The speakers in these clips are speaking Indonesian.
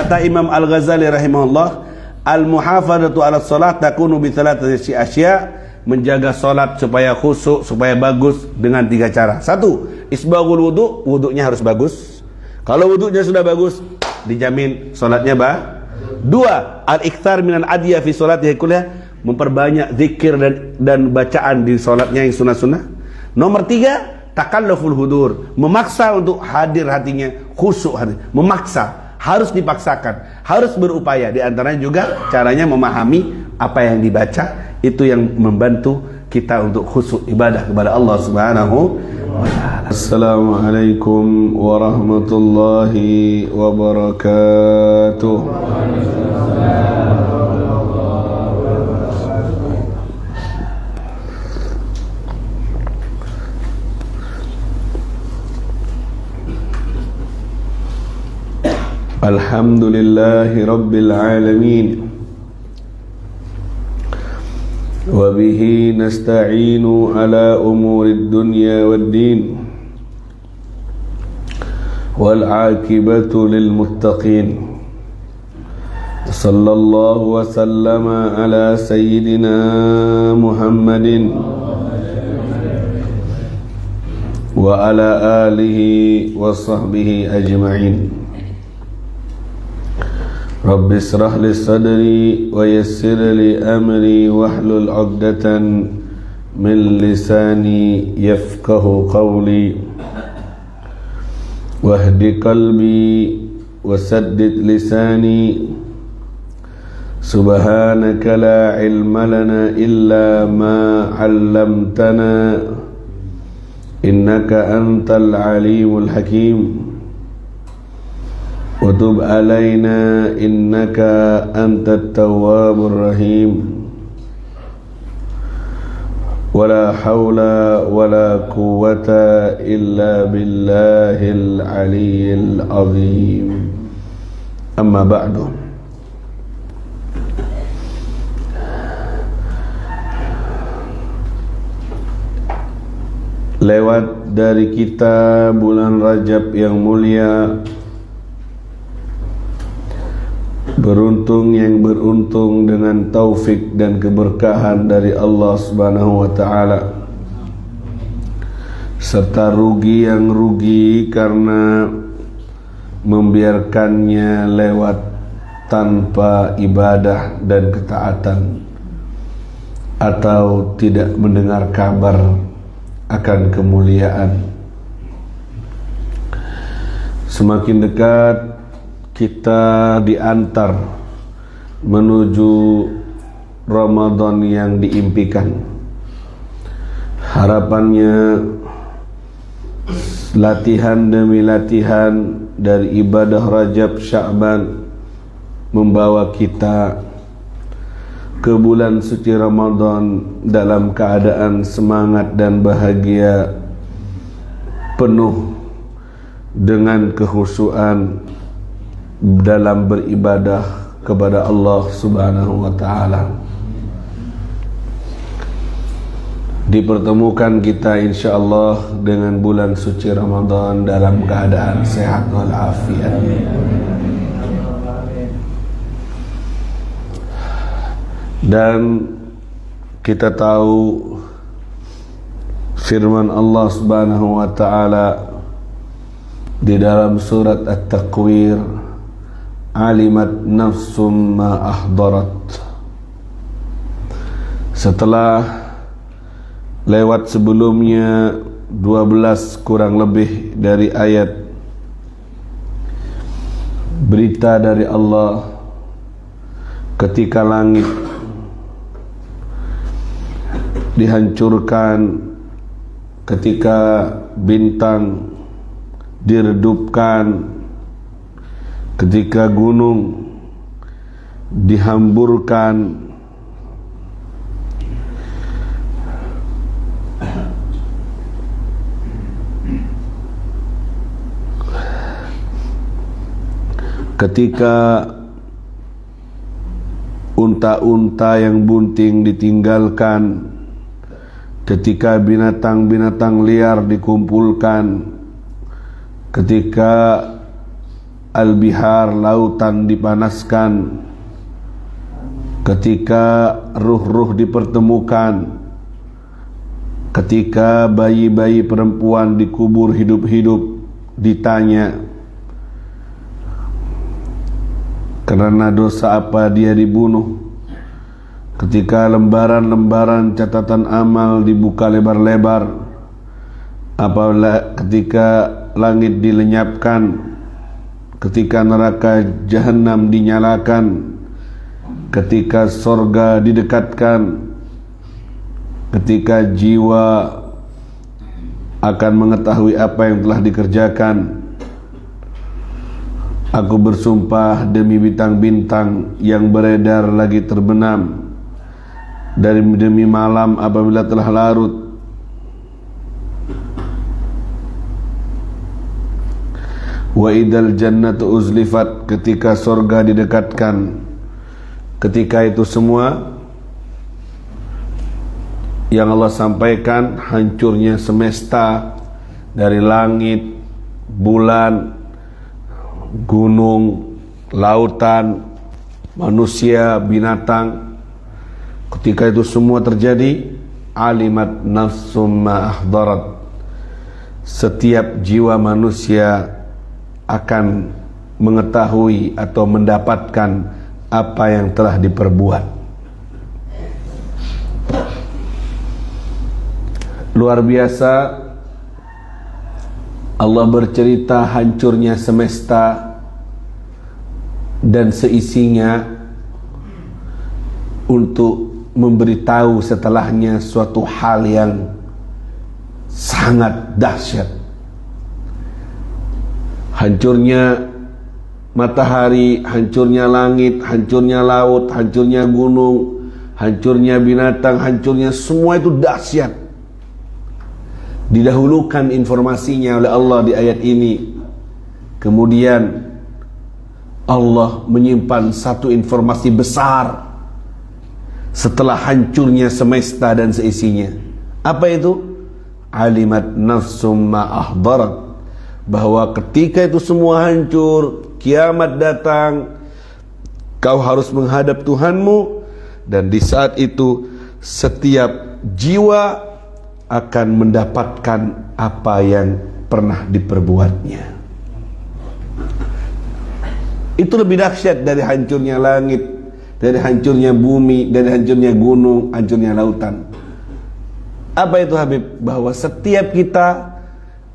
Kata Imam Al-Ghazali rahimahullah, al-muhafadzatu 'ala shalat takunu bi thalathati asya', menjaga salat supaya khusyuk, supaya bagus dengan 3 cara. 1, isbaghul wudu, wudunya harus bagus. Kalau wudunya sudah bagus, dijamin salatnya 2, al-iktsar minal adiyah fi sholatihi kulliha, memperbanyak zikir dan bacaan di salatnya yang sunah-sunah. Nomor 3, takalluful hudur, memaksa untuk hadir hatinya, khusyuk hati, memaksa. Harus dipaksakan, harus berupaya. Di antaranya juga caranya memahami apa yang dibaca, itu yang membantu kita untuk khusyuk ibadah kepada Allah Subhanahu wa ta'ala. Assalamualaikum warahmatullahi wabarakatuh. Alhamdulillahi Rabbil Alamin, wa bihi nasta'inu ala umurid dunya wad din, wal aqibatu lil muttaqin. Sallallahu wa sallama ala sayyidina Muhammadin wa ala alihi wa sahbihi ajma'in. Rabbi israh li sadri wa yassir li amri wahlul 'uqdatan min lisani yafqahu qawli wahdi qalbi wa saddid lisani. Subhanaka la ilma lana illa ma 'allamtana innaka antal alimul hakim. Watub alaina innaka antat tawwabur rahim. Wala hawla wala quwwata illa billahil aliyyil azim. Amma ba'du. Lewat dari kita bulan Rajab yang mulia, beruntung yang beruntung dengan taufik dan keberkahan dari Allah Subhanahu wa ta'ala, serta rugi yang rugi karena membiarkannya lewat tanpa ibadah dan ketaatan, atau tidak mendengar kabar akan kemuliaan. Semakin dekat kita diantar menuju Ramadan yang diimpikan. Harapannya latihan demi latihan dari ibadah Rajab Sya'ban membawa kita ke bulan suci Ramadan dalam keadaan semangat dan bahagia, penuh dengan kekhusyuan dalam beribadah kepada Allah Subhanahu wa ta'ala. Dipertemukan kita insyaallah dengan bulan suci Ramadan dalam keadaan sehat walafiat. Dan kita tahu firman Allah Subhanahu wa ta'ala di dalam surat At-Takwir, alimat nafsum ma ahdarat. Setelah lewat sebelumnya 12 kurang lebih dari ayat berita dari Allah ketika langit dihancurkan, ketika bintang diredupkan, ketika gunung dihamburkan, ketika unta-unta yang bunting ditinggalkan, ketika binatang-binatang liar dikumpulkan, ketika al-bihar, lautan dipanaskan, ketika ruh-ruh dipertemukan, ketika bayi-bayi perempuan dikubur hidup-hidup, ditanya karena dosa apa dia dibunuh, ketika lembaran-lembaran catatan amal dibuka lebar-lebar, apabila ketika langit dilenyapkan, ketika neraka jahanam dinyalakan, ketika sorga didekatkan, ketika jiwa akan mengetahui apa yang telah dikerjakan. Aku bersumpah demi bintang-bintang yang beredar lagi terbenam, demi malam apabila telah larut, wa idal jannatu uzlifat, ketika sorga didekatkan. Ketika itu semua yang Allah sampaikan, hancurnya semesta, dari langit, bulan, gunung, lautan, manusia, binatang. Ketika itu semua terjadi, alimat nafsum ma ahdarat, setiap jiwa manusia akan mengetahui atau mendapatkan apa yang telah diperbuat. Luar biasa, Allah bercerita hancurnya semesta dan seisinya untuk memberitahu setelahnya suatu hal yang sangat dahsyat. Hancurnya matahari, hancurnya langit, hancurnya laut, hancurnya gunung, hancurnya binatang, hancurnya semua itu dahsyat. Didahulukan informasinya oleh Allah di ayat ini. Kemudian Allah menyimpan satu informasi besar setelah hancurnya semesta dan seisinya. Apa itu? Alimat nafsum ma ahdarat, bahwa ketika itu semua hancur, kiamat datang, kau harus menghadap Tuhanmu, dan di saat itu setiap jiwa akan mendapatkan apa yang pernah diperbuatnya. Itu lebih dahsyat dari hancurnya langit, dari hancurnya bumi, dari hancurnya gunung, hancurnya lautan. Apa itu Habib? Bahwa setiap kita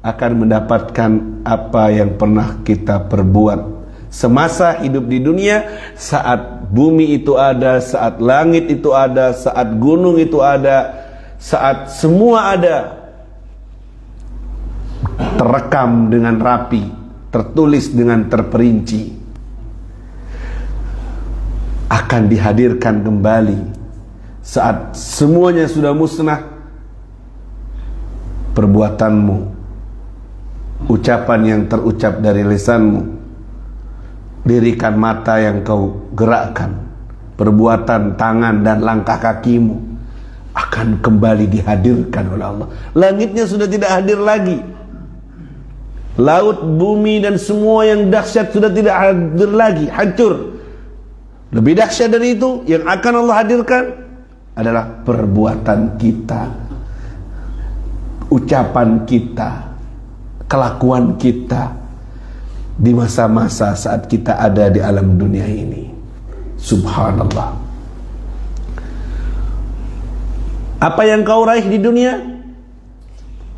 akan mendapatkan apa yang pernah kita perbuat semasa hidup di dunia. Saat bumi itu ada, saat langit itu ada, saat gunung itu ada, saat semua ada, terekam dengan rapi, tertulis dengan terperinci, akan dihadirkan kembali saat semuanya sudah musnah. Perbuatanmu, ucapan yang terucap dari lisanmu, lirikan mata yang kau gerakkan, perbuatan tangan dan langkah kakimu akan kembali dihadirkan oleh Allah. Langitnya sudah tidak hadir lagi, laut, bumi dan semua yang dahsyat sudah tidak hadir lagi, hancur. Lebih dahsyat dari itu, yang akan Allah hadirkan adalah perbuatan kita, ucapan kita, kelakuan kita di masa-masa saat kita ada di alam dunia ini. Subhanallah. Apa yang kau raih di dunia,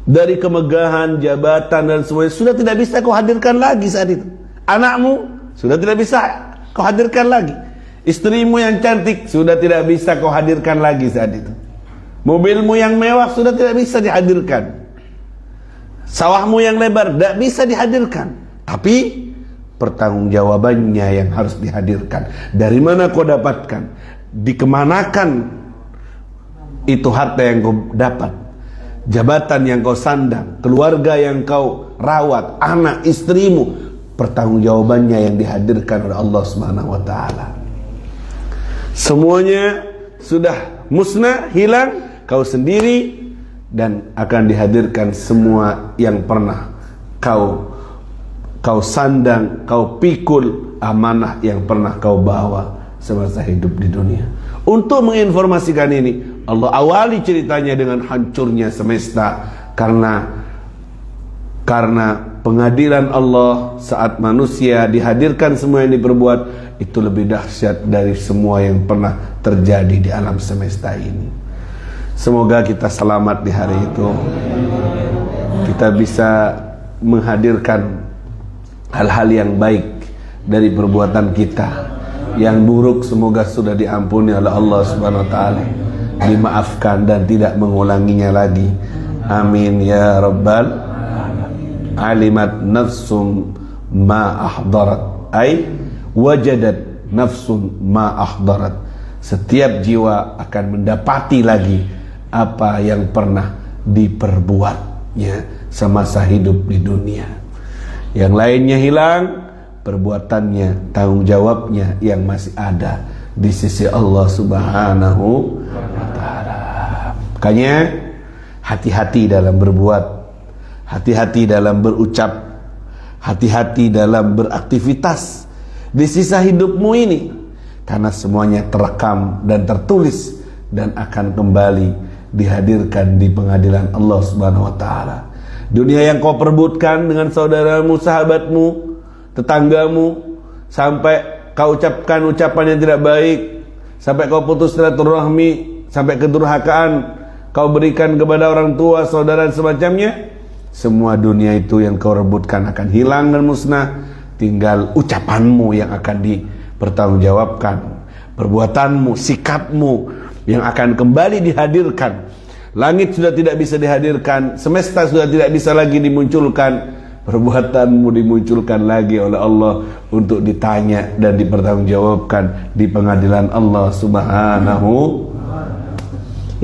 dari kemegahan, jabatan dan semuanya, sudah tidak bisa kau hadirkan lagi saat itu. Anakmu sudah tidak bisa kau hadirkan lagi. Istrimu yang cantik sudah tidak bisa kau hadirkan lagi saat itu. Mobilmu yang mewah sudah tidak bisa dihadirkan. Sawahmu yang lebar tidak bisa dihadirkan. Tapi pertanggungjawabannya yang harus dihadirkan. Dari mana kau dapatkan? Dikemanakan itu harta yang kau dapat, jabatan yang kau sandang, keluarga yang kau rawat, anak, istrimu, pertanggungjawabannya yang dihadirkan oleh Allah Subhanahu wa taala. Semuanya sudah musnah, hilang, kau sendiri, dan akan dihadirkan semua yang pernah kau kau sandang, kau pikul amanah yang pernah kau bawa semasa hidup di dunia. Untuk menginformasikan ini, Allah awali ceritanya dengan hancurnya semesta karena pengadilan Allah saat manusia dihadirkan semua yang diperbuat itu lebih dahsyat dari semua yang pernah terjadi di alam semesta ini. Semoga kita selamat di hari itu. Kita bisa menghadirkan hal-hal yang baik dari perbuatan kita. Yang buruk semoga sudah diampuni oleh Allah Subhanahu wa taala, dimaafkan dan tidak mengulanginya lagi. Amin ya rabbal alimat nafsum ma ahdarat, ay wajadat nafsum ma ahdarat. Setiap jiwa akan mendapati lagi apa yang pernah diperbuatnya semasa hidup di dunia. Yang lainnya hilang, perbuatannya, tanggung jawabnya yang masih ada di sisi Allah Subhanahu wa taala. Makanya hati-hati dalam berbuat, hati-hati dalam berucap, hati-hati dalam beraktivitas di sisa hidupmu ini, karena semuanya terekam dan tertulis dan akan kembali dihadirkan di pengadilan Allah Subhanahu wa taala. Dunia yang kau perbutkan dengan saudaramu, sahabatmu, tetanggamu, sampai kau ucapkan ucapan yang tidak baik, sampai kau putus silaturahmi, sampai kedurhakaan kau berikan kepada orang tua, saudara dan semacamnya, semua dunia itu yang kau rebutkan akan hilang dan musnah. Tinggal ucapanmu yang akan dipertanggungjawabkan, perbuatanmu, sikapmu yang akan kembali dihadirkan. Langit sudah tidak bisa dihadirkan, semesta sudah tidak bisa lagi dimunculkan, perbuatanmu dimunculkan lagi oleh Allah untuk ditanya dan dipertanggungjawabkan di pengadilan Allah Subhanahu.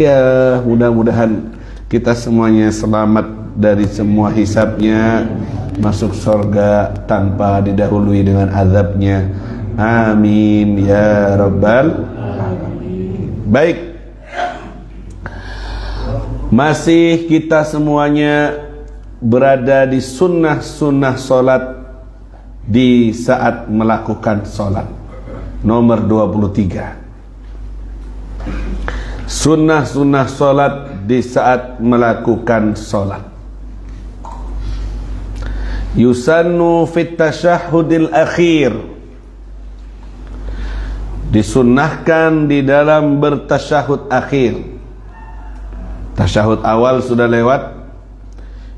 Ya, mudah-mudahan kita semuanya selamat dari semua hisabnya, masuk surga tanpa didahului dengan azabnya. Amin ya rabbal alamin. Baik, masih kita semuanya berada di sunnah-sunnah solat di saat melakukan solat. Nomor 23, sunnah-sunnah solat di saat melakukan solat. Yusannu fit tasyahhudil akhir, disunnahkan di dalam bertasyahud akhir. Tasyahud awal sudah lewat,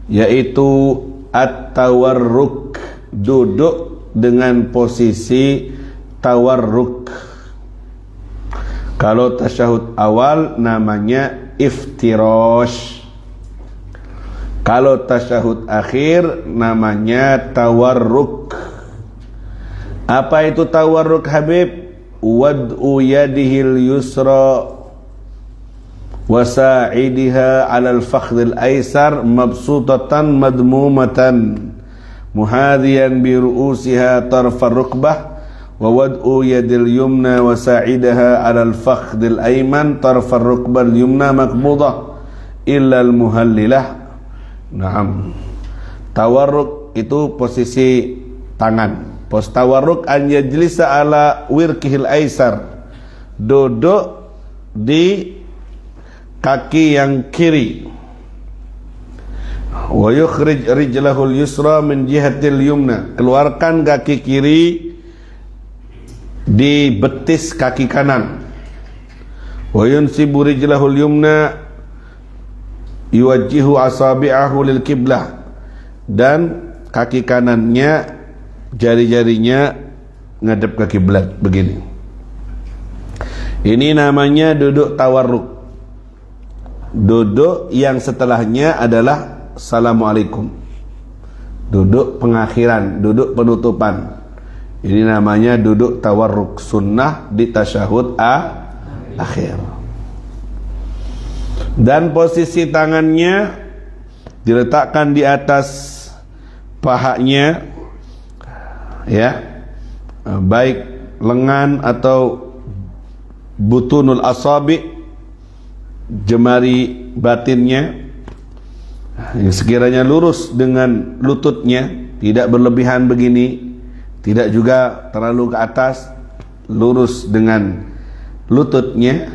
yaitu at-tawarruk, duduk dengan posisi tawarruk. Kalau tasyahud awal namanya iftirash, kalau tasyahud akhir namanya tawarruk. Apa itu tawarruk, Habib? Wad'u yadihil yusra wasa'idiha 'alal fakhdil aysar mabsutatan madmumatan muhadhiyan bi ru'usiha tarfar rukbah wa wad'u yadil yumna wasa'idaha 'alal fakhdil ayman tarfar rukbal yumna makbudah illa al muhallilah. Naam. Tawarruk itu posisi tangan. Pos tawarruk an yajlisa ala wirkihil aysar, duduk di kaki yang kiri. Wa yukhrij rijlahul yusra min jihatil yumna, keluarkan kaki kiri di betis kaki kanan. Wa yunsibu rijlahul yumna yuwajjihu asabi'ahu lil qiblah, dan kaki kanannya, jari-jarinya ngadep ke kiblat begini. Ini namanya duduk tawarruk. Duduk yang setelahnya adalah assalamualaikum, duduk pengakhiran, duduk penutupan. Ini namanya duduk tawarruk, sunnah di tasyahud akhir. Dan posisi tangannya diletakkan di atas pahanya, ya, baik lengan atau butunul asabi, jemari batinnya yang sekiranya lurus dengan lututnya, tidak berlebihan begini, tidak juga terlalu ke atas, lurus dengan lututnya,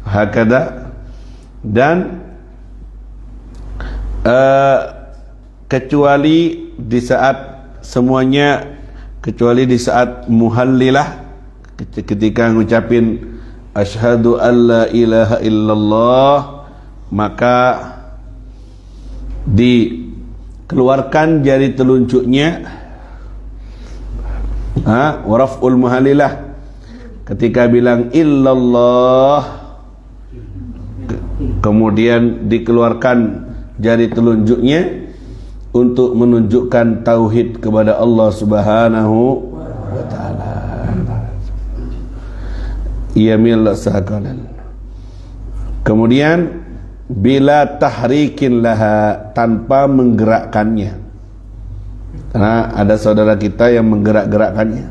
hakada. Dan kecuali di saat semuanya, kecuali di saat muhallilah, ketika ngucapin asyhadu alla ilaha illallah, maka dikeluarkan jari telunjuknya, waraf'ul muhallilah, ketika bilang illallah, kemudian dikeluarkan jari telunjuknya untuk menunjukkan tauhid kepada Allah Subhanahu wa taala. Yamil sakalan. Kemudian bila tahrikin laha, tanpa menggerakkannya. Karena ada saudara kita yang menggerak-gerakkannya.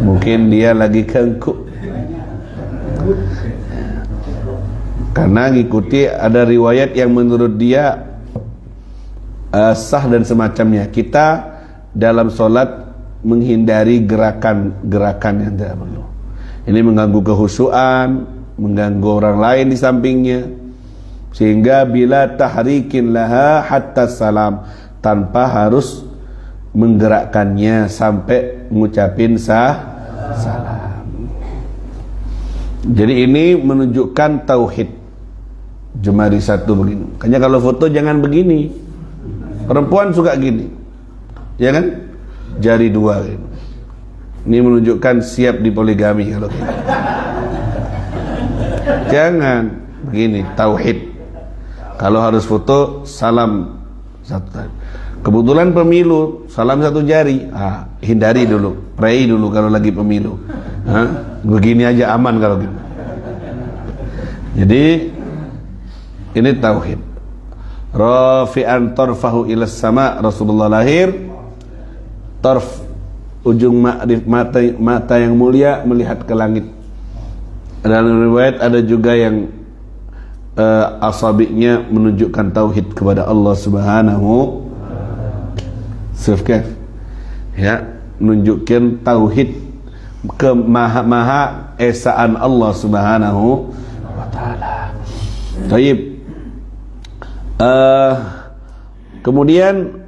Mungkin dia lagi kengkuk. Karena ngikuti ada riwayat yang menurut dia sah dan semacamnya. Kita dalam solat menghindari gerakan-gerakan yang tidak perlu. Ini mengganggu kehusuan, mengganggu orang lain di sampingnya. Sehingga bila tahrikin laha hatta salam, tanpa harus menggerakkannya sampai mengucapin salam. Jadi ini menunjukkan tauhid. Jemari satu begini. Makanya kalau foto jangan begini. Perempuan suka gini, ya kan? Jari dua gitu. Ini menunjukkan siap di poligami kalau gitu. Jangan begini, tauhid. Kalau harus foto, salam satu tadi. Kebetulan pemilu, salam satu jari. Hindari dulu, pray dulu kalau lagi pemilu. Begini aja aman kalau gitu. Jadi ini tauhid. Rafi'an tarfahu ila sama, Rasulullah lahir tarf, ujung mata yang mulia melihat ke langit. Dalam riwayat ada juga yang asabinya menunjukkan tauhid kepada Allah Subhanahu Sufkaf, ya, menunjukkan tauhid ke maha esaan Allah Subhanahu wa taala. Baik. Kemudian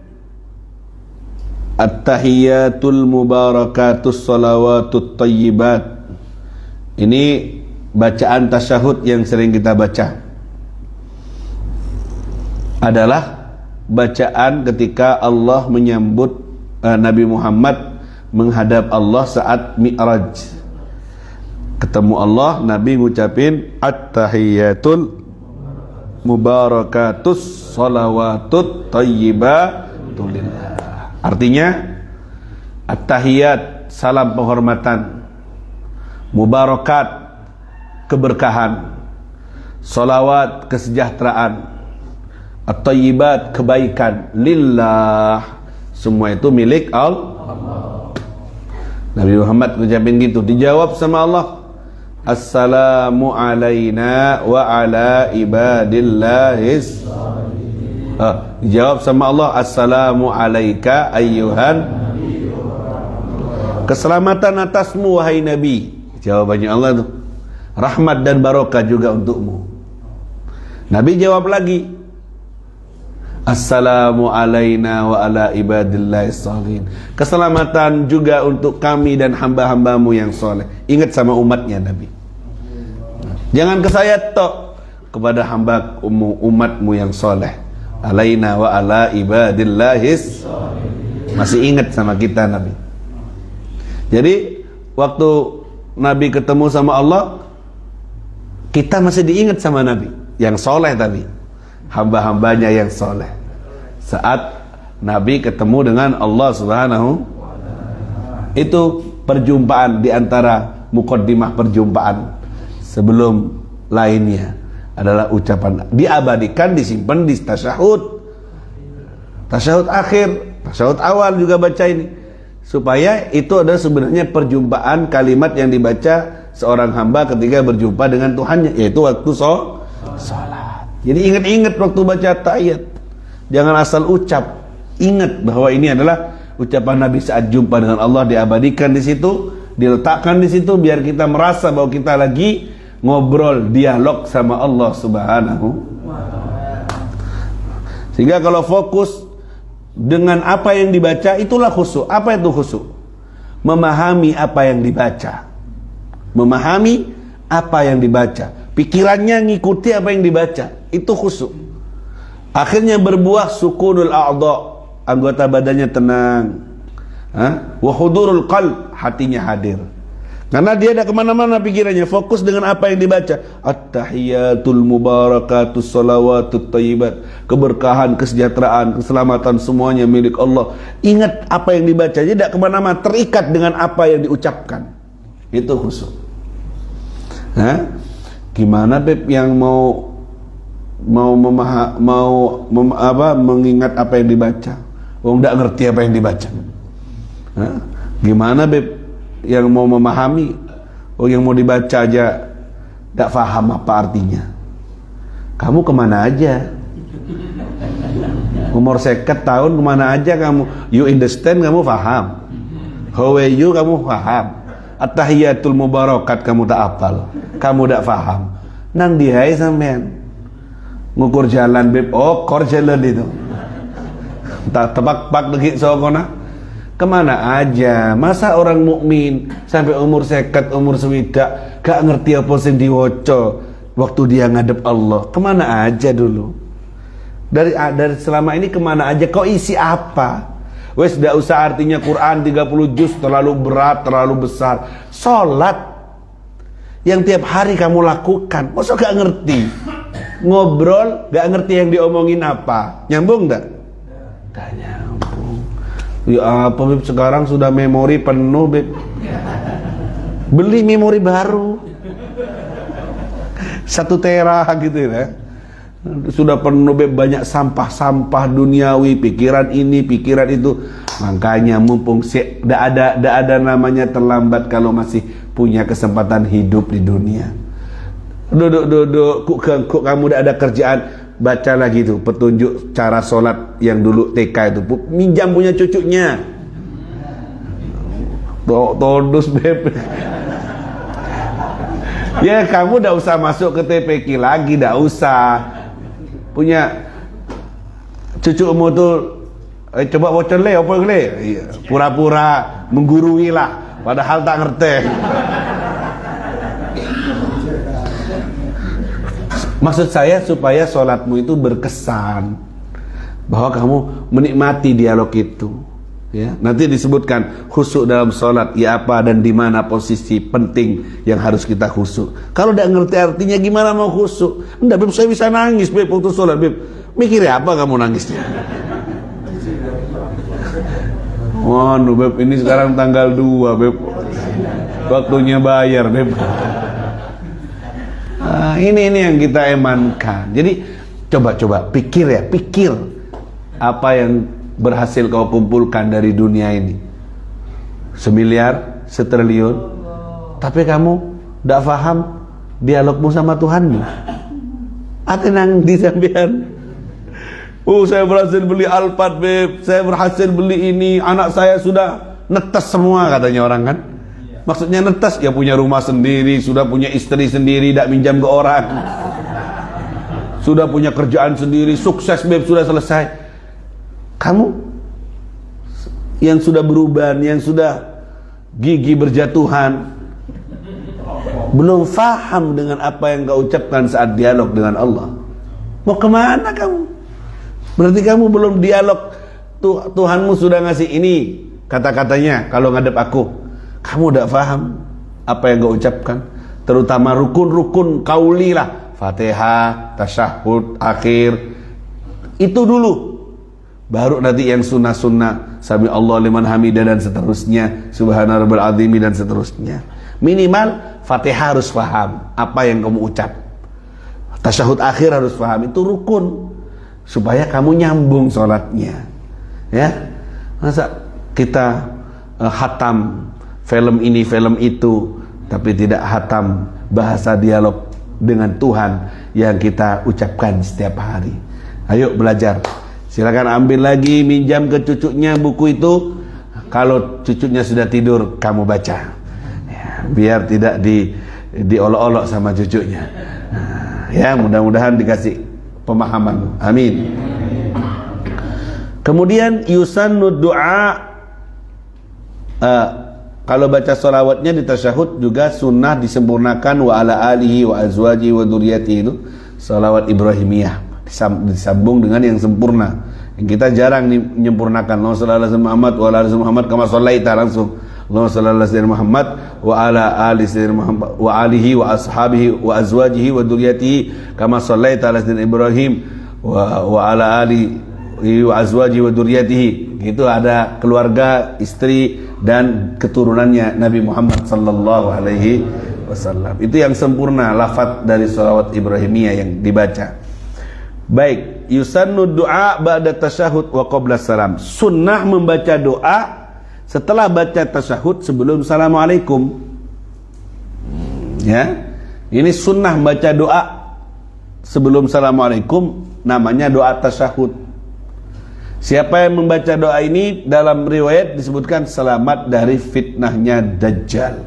at-tahiyatul mubarakatus salawatut thayyibat. Ini bacaan tasyahud yang sering kita baca. Adalah bacaan ketika Allah menyambut Nabi Muhammad menghadap Allah saat Mi'raj. Ketemu Allah, Nabi ngucapin at-tahiyatul mubarakatus salawatut thayyibatulillah. Artinya at-tahiyat, salam penghormatan, mubarakat, keberkahan, salawat, kesejahteraan, at-thayyibat, kebaikan, lillah, semua itu milik Allah. Nabi Muhammad ngucapin gitu, dijawab sama Allah, assalamu alaina wa ala ibadillahis. Dijawab sama Allah, assalamu alaika ayyuhan, keselamatan atasmu wahai Nabi. Jawabannya Allah itu, rahmat dan barokah juga untukmu. Nabi jawab lagi, assalamu alaina wa ala ibadillahis salihin, keselamatan juga untuk kami dan hamba-hambamu yang soleh. Ingat sama umatnya Nabi, jangan ke saya tok, kepada hamba umatmu yang soleh. Alaina wa ala ibadillahis, masih ingat sama kita Nabi. Jadi waktu Nabi ketemu sama Allah, kita masih diingat sama Nabi yang soleh tadi, hamba-hambanya yang soleh. Saat Nabi ketemu dengan Allah Subhanahu, itu perjumpaan di antara mukaddimah perjumpaan sebelum lainnya adalah ucapan, diabadikan, disimpan di tasyahud, tasyahud akhir, tasyahud awal juga baca ini, supaya itu adalah sebenarnya perjumpaan kalimat yang dibaca seorang hamba ketika berjumpa dengan Tuhannya, yaitu waktu sholat. Jadi ingat-ingat waktu baca tahiyat, jangan asal ucap. Ingat bahwa ini adalah ucapan Nabi saat jumpa dengan Allah, diabadikan di situ, diletakkan di situ biar kita merasa bahwa kita lagi ngobrol, dialog sama Allah Subhanahu. Sehingga kalau fokus dengan apa yang dibaca, itulah khusyuk. Apa itu khusyuk? Memahami apa yang dibaca. Memahami apa yang dibaca. Pikirannya ngikuti apa yang dibaca. Itu khusyuk. Akhirnya berbuah sukunul a'dha, anggota badannya tenang. Wa hudurul qalb, hatinya hadir. Karena dia ada kemana-mana pikirannya, fokus dengan apa yang dibaca. At-tahiyatul mubarakatus salawatut thayyibat. Keberkahan, kesejahteraan, keselamatan semuanya milik Allah. Ingat apa yang dibaca, jadi tidak kemana-mana, terikat dengan apa yang diucapkan. Itu khusyuk. Gimana Beb yang mengingat apa yang dibaca? Tidak ngerti apa yang dibaca. Gimana Beb yang mau memahami, yang mau dibaca aja tak faham apa artinya? Kamu kemana aja? Umur 50 tahun kemana aja kamu? You understand, kamu faham. How are you, kamu faham. At-tahiyatul mubarakat kamu tak hafal, kamu tak faham. Nang dihai sampean ngukur jalan Beb, kor jalan itu tak tepak-pak degik sokona. Kemana aja? Masa orang mukmin sampai umur 50, umur 60 gak ngerti apa sing diwoco waktu dia ngadep Allah? Kemana aja dulu? Dari selama ini kemana aja? Kau isi apa? Wes gak usah artinya Quran 30 juz terlalu berat, terlalu besar. Salat yang tiap hari kamu lakukan, masa gak ngerti? Ngobrol gak ngerti yang diomongin apa? Nyambung gak? Gak nyambung. Ya apa Beb, sekarang sudah memori penuh Beb. Beli memori baru 1 tera gitu ya. Sudah penuh Beb, banyak sampah-sampah duniawi, pikiran ini, pikiran itu. Makanya mumpung tidak ada namanya terlambat kalau masih punya kesempatan hidup di dunia. Duduk kok kamu tidak ada kerjaan, baca lagi tuh petunjuk cara sholat yang dulu TK itu, minjam punya cucunya. Todus Beb. Ya kamu tidak usah masuk ke TPQ lagi, tidak usah. Punya cucumu tuh coba bocor le, apa le? Pura-pura menggurui lah, padahal tak ngerti. Maksud saya supaya sholatmu itu berkesan, bahwa kamu menikmati dialog itu. Ya, nanti disebutkan khusyuk dalam sholat, ya apa dan di mana posisi penting yang harus kita khusyuk. Kalau tidak ngerti artinya gimana mau khusyuk? Enggak Beb, saya bisa nangis Beb waktu sholat Beb. Mikirnya apa kamu nangisnya? Waduh Beb, ini sekarang tanggal 2 Beb, waktunya bayar Beb. Ini yang kita emankan. Jadi coba pikir apa yang berhasil kau kumpulkan dari dunia ini. 1 miliar, 1 triliun, tapi kamu tidak paham dialogmu sama Tuhanmu. Nang di sampean. Saya berhasil beli Alphard Beb, saya berhasil beli ini, anak saya sudah netes semua katanya orang kan. Maksudnya netes, ya punya rumah sendiri, sudah punya istri sendiri, tidak minjam ke orang, sudah punya kerjaan sendiri, sukses Beb, sudah selesai. Kamu yang sudah berubah, yang sudah gigi berjatuhan, belum faham dengan apa yang kau ucapkan saat dialog dengan Allah. Mau kemana kamu? Berarti kamu belum dialog. Tuhanmu sudah ngasih ini kata-katanya kalau ngadep aku. Kamu tidak faham apa yang kau ucapkan, terutama rukun-rukun kauli lah, Fatihah, tasyahud, akhir. Itu dulu. Baru nanti yang sunnah-sunnah, Sami Allah liman hamidah dan seterusnya, Subhana rabbil azimi dan seterusnya. Minimal Fatihah harus paham apa yang kamu ucap. Tasyahud akhir harus paham, itu rukun. Supaya kamu nyambung sholatnya. Ya, masa kita hatam film ini, film itu, tapi tidak hatam bahasa dialog dengan Tuhan yang kita ucapkan setiap hari. Ayo belajar. Silakan ambil lagi, minjam ke cucunya buku itu. Kalau cucunya sudah tidur, kamu baca ya, biar tidak diolok-olok sama cucunya. Ya, mudah-mudahan dikasih pemahaman. Amin. Kemudian yusannu du'a, kalau baca sholawatnya di tasyahud juga sunnah disempurnakan, wa ala alihi wa azwaji wa dzurriyyatihi, itu sholawat Ibrahimiyah disambung dengan yang sempurna. Yang kita jarang menyempurnakan. Allahumma shalli ala Muhammad wa ala ali Muhammad kama shallaita, langsung Allahumma shalli ala sayyidina Muhammad wa ala ali sayyidina Muhammad wa alihi wa ashabihi wa azwajihi wa dzurriyyatihi kama shallaita ala sayyidina Ibrahim wa ala alihi wa azwajihi wa dzurriyyatihi. Itu ada keluarga, istri dan keturunannya Nabi Muhammad sallallahu alaihi wasallam. Itu yang sempurna lafaz dari sholawat Ibrahimiyah yang dibaca. Baik, yusannu du'a ba'da tasyahud wa qabla salam. Sunnah membaca doa setelah baca tasyahud sebelum assalamualaikum. Ya. Ini sunnah baca doa sebelum assalamualaikum, namanya doa tasyahud. Siapa yang membaca doa ini dalam riwayat disebutkan selamat dari fitnahnya Dajjal.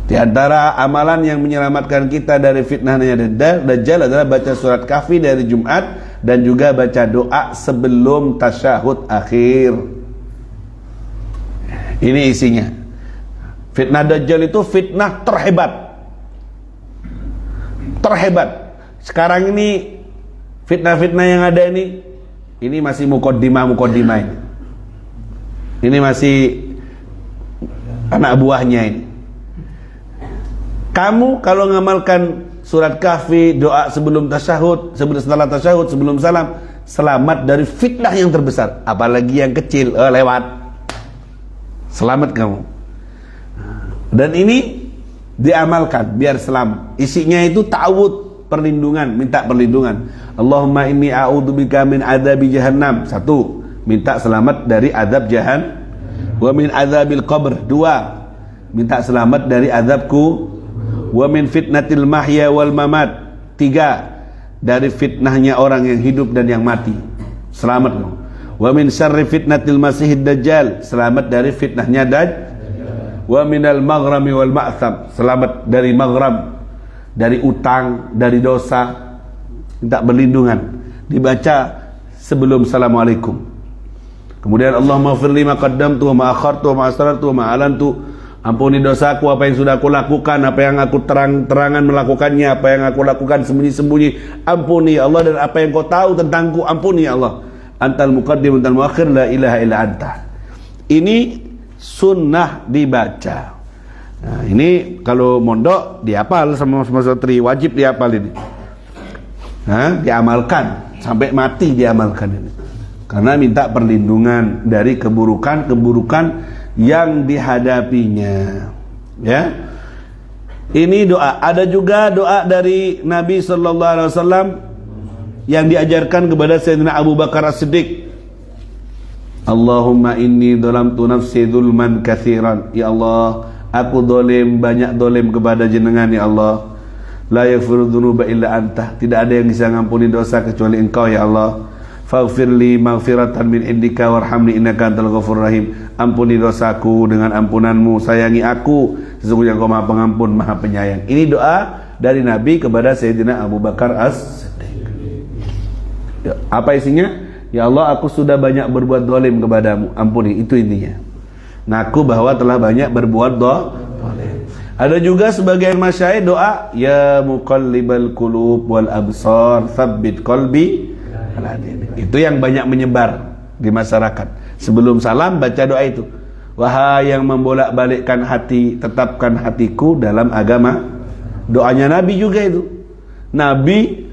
Di antara amalan yang menyelamatkan kita dari fitnahnya Dajjal adalah baca surat Kahfi dari Jumat dan juga baca doa sebelum tasyahud akhir. Ini isinya. Fitnah Dajjal itu fitnah terhebat. Terhebat. Sekarang ini fitnah-fitnah yang ada ini masih mukaddimah ini. Ini masih anak buahnya ini. Kamu kalau ngamalkan surat Kahfi, doa sebelum tasyahud, setelah tasyahud, sebelum salam, selamat dari fitnah yang terbesar. Apalagi yang kecil, lewat. Selamat kamu. Dan ini diamalkan biar selamat. Isinya itu ta'awud, perlindungan, minta perlindungan. Allahumma inni a'udzubika min adzabi jahannam. 1, minta selamat dari azab jahannam. Wa min adzabil qabr. 2, minta selamat dari azabku. Wa min fitnatil mahya wal mamat. 3, dari fitnahnya orang yang hidup dan yang mati. Selamat kamu. Wa min syarri fitnatil masihid dajjal. Selamat dari fitnahnya Dajjal. Wa minal maghrami wal ma'tham. Selamat dari maghram, dari utang, dari dosa. Minta perlindungan. Dibaca sebelum assalamualaikum. Kemudian Allahumma firli ma qaddamtu wa ma akhartu wa ma asrartu wa ma alantu. Ampuni dosaku, apa yang sudah aku lakukan, apa yang aku terang-terangan melakukannya, apa yang aku lakukan sembunyi-sembunyi. Ampuni ya Allah, dan apa yang kau tahu tentangku, ampuni ya Allah. Antal muqaddim antal muakhir, la ilaha illa anta. Ini sunnah dibaca. Nah, ini kalau mondok dihafal sama santri, wajib dihafal ini. Nah, diamalkan sampai mati, diamalkan ini. Karena minta perlindungan dari keburukan-keburukan yang dihadapinya. Ya. Ini doa. Ada juga doa dari Nabi sallallahu alaihi wasallam yang diajarkan kepada Sayyidina Abu Bakar As-Siddiq. Allahumma inni dhalamtu nafsi dzulman katsiran. Ya Allah, aku dolim, banyak dolim kepada jenengan ya Allah. La yaghfiru dzunuba illa anta. Tidak ada yang bisa ngampuni dosa kecuali Engkau ya Allah. Faghfirli maghfiratan min indika warhamni innaka antal ghafurur rahim. Ampuni dosaku dengan ampunanmu, sayangi aku, sesungguhnya Engkau Maha Pengampun, Maha Penyayang. Ini doa dari Nabi kepada Sayyidina Abu Bakar As-Siddiq. Ya, apa isinya? Ya Allah, aku sudah banyak berbuat zalim kepadamu, ampuni. Itu intinya. Ngaku bahwa telah banyak berbuat zalim. Ada juga sebagian masyayikh doa, ya muqallibal qulub wal absar, tsabbit qalbi. Itu yang banyak menyebar di masyarakat. Sebelum salam baca doa itu. Wahai yang membolak-balikkan hati, tetapkan hatiku dalam agama. Doanya Nabi juga itu. Nabi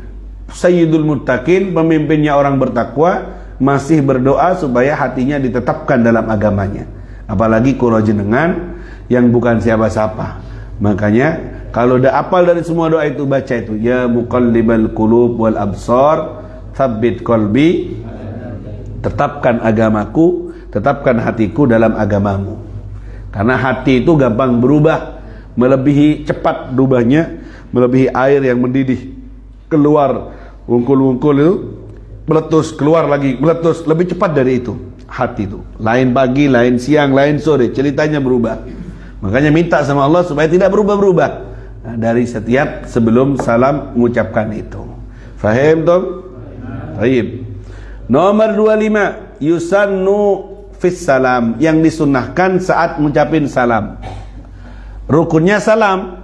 Sayyidul Muttaqin, pemimpinnya orang bertakwa, masih berdoa supaya hatinya ditetapkan dalam agamanya. Apalagi kalau jenengan yang bukan siapa-siapa. Makanya kalau udah apal dari semua doa itu, baca itu, ya muqallibal qulub wal absar, tsabbit qalbi, tetapkan agamaku, tetapkan hatiku dalam agamamu. Karena hati itu gampang berubah, melebihi cepat berubahnya, melebihi air yang mendidih keluar wungkul-wungkul itu meletus, keluar lagi, meletus, lebih cepat dari itu. Hati itu, lain pagi, lain siang, lain sore, ceritanya berubah. Makanya minta sama Allah supaya tidak berubah-berubah. Nah, dari setiap sebelum salam mengucapkan itu. Fahim tom? Baik. Nomor 25, yusannu fis salam, yang disunahkan saat mengucapin salam. Rukunnya salam,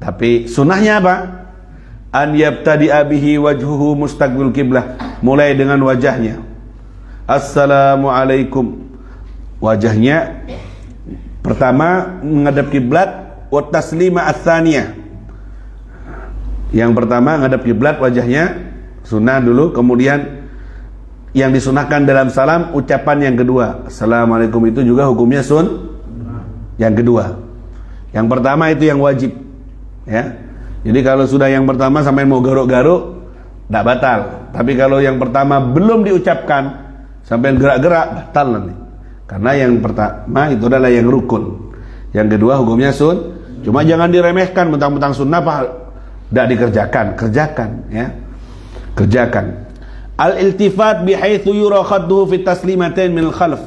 tapi sunnahnya apa? An yabtadi'a bihi wajhuhu mustaqbil qiblah, mulai dengan wajahnya. Assalamualaikum, wajahnya pertama menghadap kiblat, wa taslima ats-tsaniyah. Yang pertama menghadap kiblat, wajahnya sunnah dulu, kemudian yang disunahkan dalam salam ucapan yang kedua. Assalamualaikum itu juga hukumnya yang kedua. Yang pertama itu yang wajib, ya. Jadi kalau sudah yang pertama sampai mau garuk-garuk tidak batal. Tapi kalau yang pertama belum diucapkan sampai gerak-gerak, batal nanti. Karena yang pertama itu adalah yang rukun. Yang kedua hukumnya Cuma jangan diremehkan mentang-mentang sunnah apa tidak dikerjakan. Kerjakan, ya. Kerjakan. Al-iltifat bihaitsu yura khadduhu fi taslimatain min al-khalf.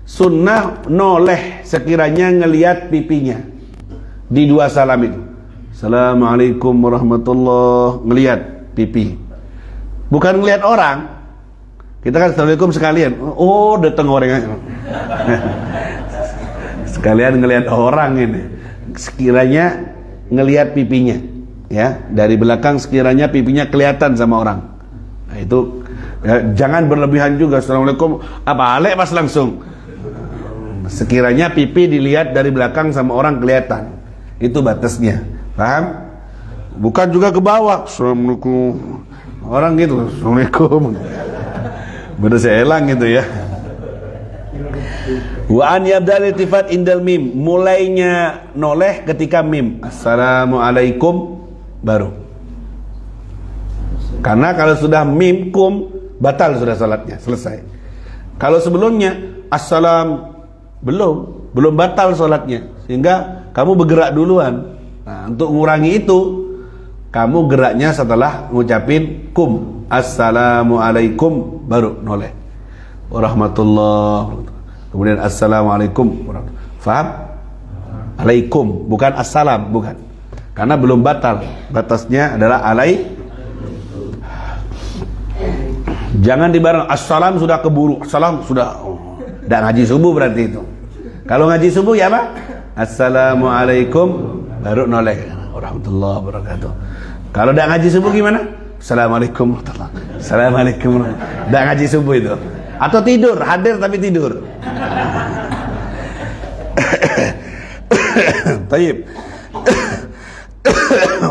Sunnah noleh sekiranya ngelihat pipinya di dua salam itu. Assalamualaikum warahmatullahi, ngelihat pipi. Bukan ngelihat orang. Kita kan assalamualaikum sekalian. Oh, datang orangnya. Sekalian ngelihat orang ini. Sekiranya ngelihat pipinya, ya, dari belakang sekiranya pipinya kelihatan sama orang. Nah, itu ya, jangan berlebihan juga. Assalamualaikum, apa alek pas langsung. Sekiranya pipi dilihat dari belakang sama orang kelihatan. Itu batasnya. Paham? Bukan juga ke bawah. Assalamualaikum. Orang gitu, assalamualaikum. Bener saya elang gitu ya. Wa an yabdal iltifat indal mim, mulainya noleh ketika mim. Assalamualaikum baru. Karena kalau sudah mim kum batal sudah salatnya, selesai. Kalau sebelumnya assalam belum batal salatnya, sehingga kamu bergerak duluan. Nah, untuk mengurangi itu kamu geraknya setelah ngucapin kum. Assalamualaikum baru noleh warahmatullah, kemudian assalamualaikum warahmatullah. Faham? Alaikum, bukan assalam, bukan, karena belum batal. Batasnya adalah alai. Jangan dibareng assalam sudah keburu, assalam sudah tidak ngaji subuh berarti itu. Kalau ngaji subuh ya apa? Assalamualaikum baru noleh warahmatullah wabarakatuh. Kalau tidak ngaji subuh gimana? Assalamualaikum warahmatullahi wabarakatuh. Assalamualaikum warahmatullahi wabarakatuh. Tidak ngaji subuh itu. Atau tidur, hadir tapi tidur. Taib.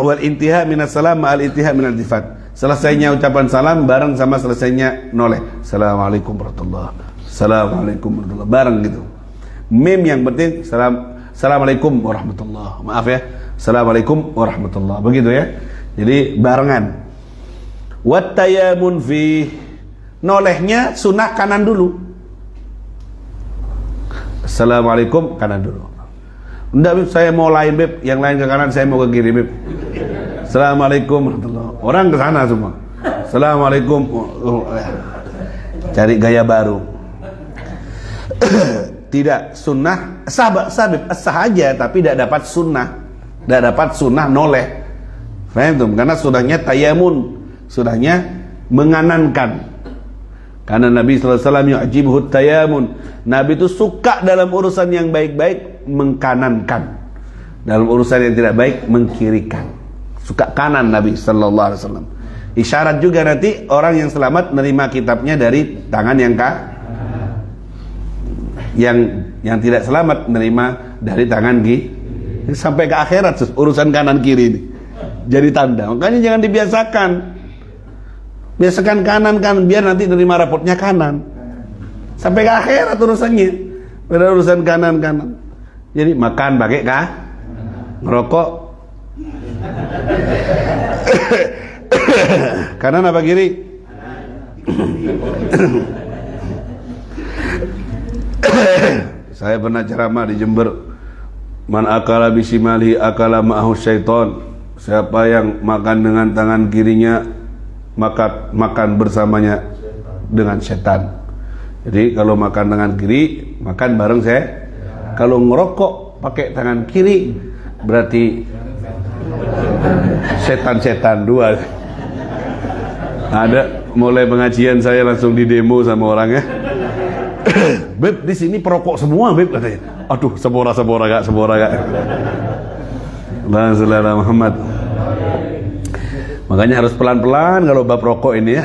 Wal intiha minas salam ma'al intiha minal iltifat. Selesainya ucapan salam bareng sama selesainya noleh. Assalamualaikum warahmatullahi wabarakatuh. Assalamualaikum warahmatullahi wabarakatuh. Bareng gitu. Mim yang penting Assalamualaikum warahmatullahi. Maaf ya. Assalamualaikum warahmatullahi. Begitu ya. Jadi barengan. Wat tayamun fi, nolehnya sunnah kanan dulu. Assalamualaikum kanan dulu. Enggak Bib, saya mau lain Bib, yang lain ke kanan, saya mau ke kiri Bib. Assalamualaikum warahmatullahi. Orang ke sana semua. Assalamualaikum. Cari gaya baru. Tidak sunnah, sah Bib, sah aja tapi tidak dapat sunnah. Tidak dapat sunnah noleh. Faham tuh? Karena sudahnya tayamun, sudahnya menganankan. Karena Nabi SAW yu'jibuhu tayamun. Nabi itu suka dalam urusan yang baik-baik mengkanankan, dalam urusan yang tidak baik mengkirikan. Suka kanan Nabi SAW. Isyarat juga nanti orang yang selamat menerima kitabnya dari tangan yang tidak selamat menerima dari tangan sampai ke akhirat. Urusan kanan kiri ini jadi tanda. Makanya jangan dibiasakan. Biasakan kanan kan, biar nanti nerima rapotnya kanan. Sampai ke akhirat urusannya. Pada urusan kanan. Jadi makan pakai ngerokok kanan apa kiri? Saya pernah ceramah di Jember. Man akala bisimalihi akala ma'ahu syaiton. Siapa yang makan dengan tangan kirinya, makan bersamanya dengan setan. Jadi kalau makan tangan kiri, makan bareng saya. Kalau ngerokok pakai tangan kiri, berarti setan-setan dua. Ada mulai pengajian saya langsung di demo sama orangnya. Beb, di sini perokok semua, Beb, katanya. Aduh, sebora gak. Alhamdulillah Muhammad. Makanya harus pelan-pelan kalau bab rokok ini ya.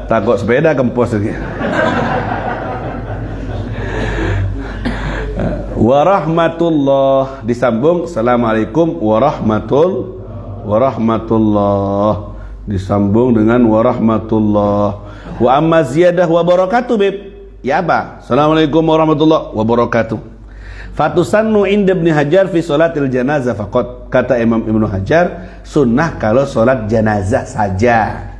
Takut sepeda kempos lagi. Warahmatullah disambung. Assalamualaikum warahmatullah disambung dengan warahmatullah. Wa amma ziyadah wa barakatuh, Beb. Ya apa? Assalamualaikum warahmatullah wabarakatuh. Fatusannu inda Ibnu Hajar fi salatil janazah faqat. Kata Imam Ibnu Hajar, sunnah kalau salat janazah saja.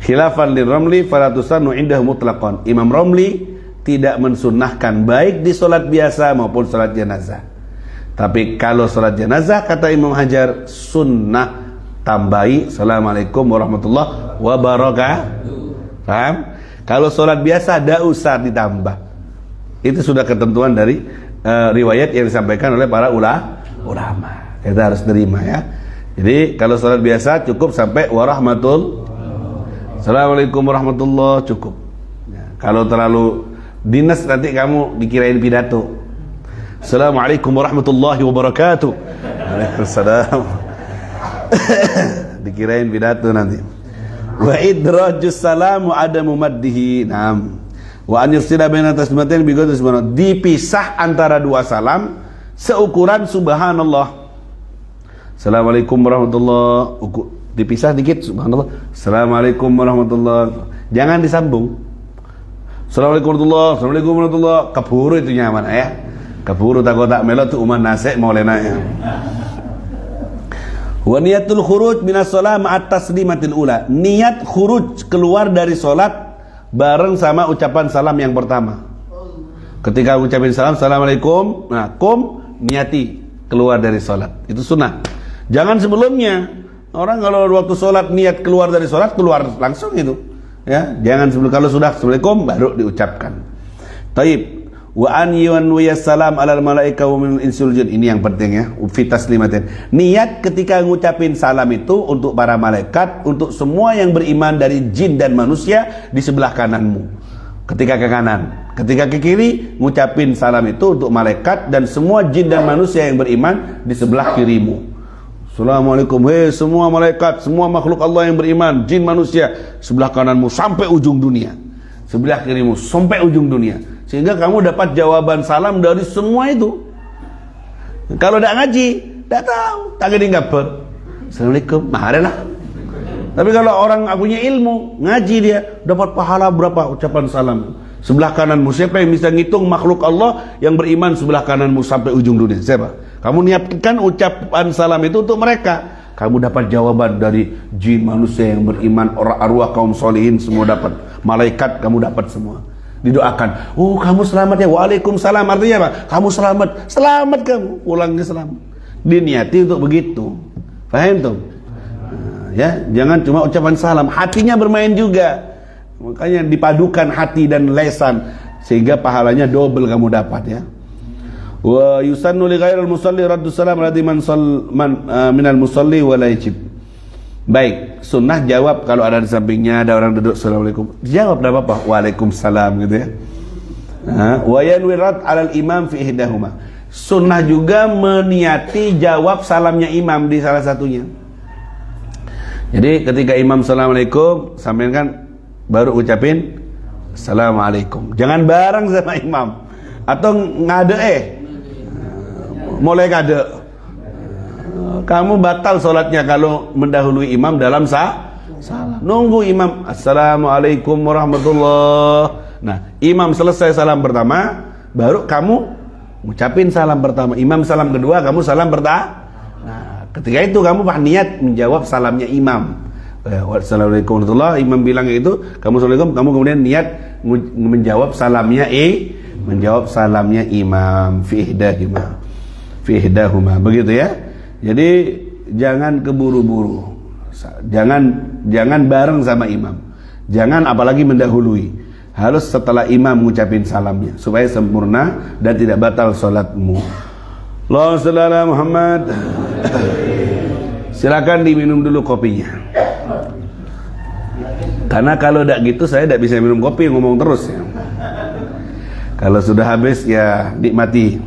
Khilafan lirramli falatusannu indahu mutlaqan. Imam Ramli tidak mensunnahkan baik di salat biasa maupun salat janazah. Tapi kalau salat jenazah kata Imam Hajar sunnah tambahi Assalamualaikum warahmatullahi wabarakatuh. Paham? Kalau salat biasa tidak usah ditambah. Itu sudah ketentuan dari riwayat yang disampaikan oleh para ulama. Kita harus terima ya. Jadi kalau salat biasa cukup sampai Assalamualaikum warahmatullahi cukup. Ya, kalau terlalu dinas nanti kamu dikirain pidato. Assalamualaikum warahmatullahi wabarakatuh. Waalaikumsalam. Dikirain pidato nanti. Wa idrajus salam wa adamu maddihi. Naam. Wa an yursila baina taslimatain bi ghadri subhanallah. Dipisah antara dua salam seukuran subhanallah. Assalamualaikum warahmatullahi. Dipisah dikit subhanallah. Assalamualaikum warahmatullahi. Jangan disambung. Assalamualaikum warahmatullahi. Assalamualaikum warahmatullahi. Keburu itu nyaman ya. Keburu takut tak melo tu umat nasik mau lenaknya. Wa niyatul khuruj minas shalah ma'at taslimatil ula. Niat khuruj keluar dari salat bareng sama ucapan salam yang pertama. Ketika ucapin salam Assalamualaikum, nah niati keluar dari salat. Itu sunnah. Jangan sebelumnya. Orang kalau waktu salat niat keluar dari salat keluar langsung itu. Ya, jangan sebelum kalau sudah Assalamualaikum baru diucapkan. Taib. Wa an yuwanwiya salam alal malaika wa minal insil jin. Ini yang penting ya. Fi taslimatin. Niat ketika ngucapin salam itu untuk para malaikat, untuk semua yang beriman dari jin dan manusia di sebelah kananmu. Ketika ke kanan, ketika ke kiri ngucapin salam itu untuk malaikat dan semua jin dan manusia yang beriman di sebelah kirimu. Assalamualaikum, hei semua malaikat, semua makhluk Allah yang beriman, jin manusia, sebelah kananmu sampai ujung dunia. Sebelah kirimu sampai ujung dunia. Sehingga kamu dapat jawaban salam dari semua itu. Kalau tidak ngaji, tidak tahu. Tak ada ngabar. Assalamualaikum, lah. Tapi kalau orang punya ilmu, ngaji dia, dapat pahala berapa ucapan salam. Sebelah kananmu, siapa yang bisa ngitung makhluk Allah yang beriman sebelah kananmu sampai ujung dunia? Siapa? Kamu niatkan ucapan salam itu untuk mereka. Kamu dapat jawaban dari jin manusia yang beriman, orang arwah kaum solihin semua dapat. Malaikat kamu dapat semua. Didoakan, oh kamu selamat ya, waalaikumsalam, artinya apa? Kamu selamat, selamat kamu, pulangnya selamat. Diniati untuk begitu, paham tuh? Nah, ya, jangan cuma ucapan salam, hatinya bermain juga. Makanya dipadukan hati dan lesan sehingga pahalanya double kamu dapat ya. Wa yusannu li ghairil musalli raddu salam radhi man minal musalli wa la yajib. Baik, sunnah jawab kalau ada di sampingnya ada orang duduk Assalamualaikum. Jawab enggak apa-apa, Waalaikumsalam gitu ya. Wa yanwi rad 'alal imam fi ihdahuma. Sunnah juga meniati jawab salamnya imam di salah satunya. Jadi ketika imam Assalamualaikum, sampean kan baru ucapin Assalamualaikum. Jangan bareng sama imam atau ngade mulai ngade. Kamu batal sholatnya kalau mendahului imam dalam salam. Nunggu imam Assalamualaikum warahmatullahi. Nah, imam selesai salam pertama, baru kamu ucapin salam pertama. Imam salam kedua, kamu salam pertama. Nah, ketika itu kamu niat menjawab salamnya imam. Assalamualaikum warahmatullahi. Imam bilang itu, kamu assalamualaikum, kamu kemudian niat menjawab salamnya imam fi ihdahuma. Begitu ya. Jadi jangan keburu-buru, jangan jangan bareng sama imam. Jangan apalagi mendahului. Harus setelah imam mengucapin salamnya supaya sempurna dan tidak batal salatmu. Allahumma shalli ala Muhammad. Silakan diminum dulu kopinya. Karena kalau tidak gitu saya tidak bisa minum kopi, ngomong terus ya. Kalau sudah habis ya nikmati.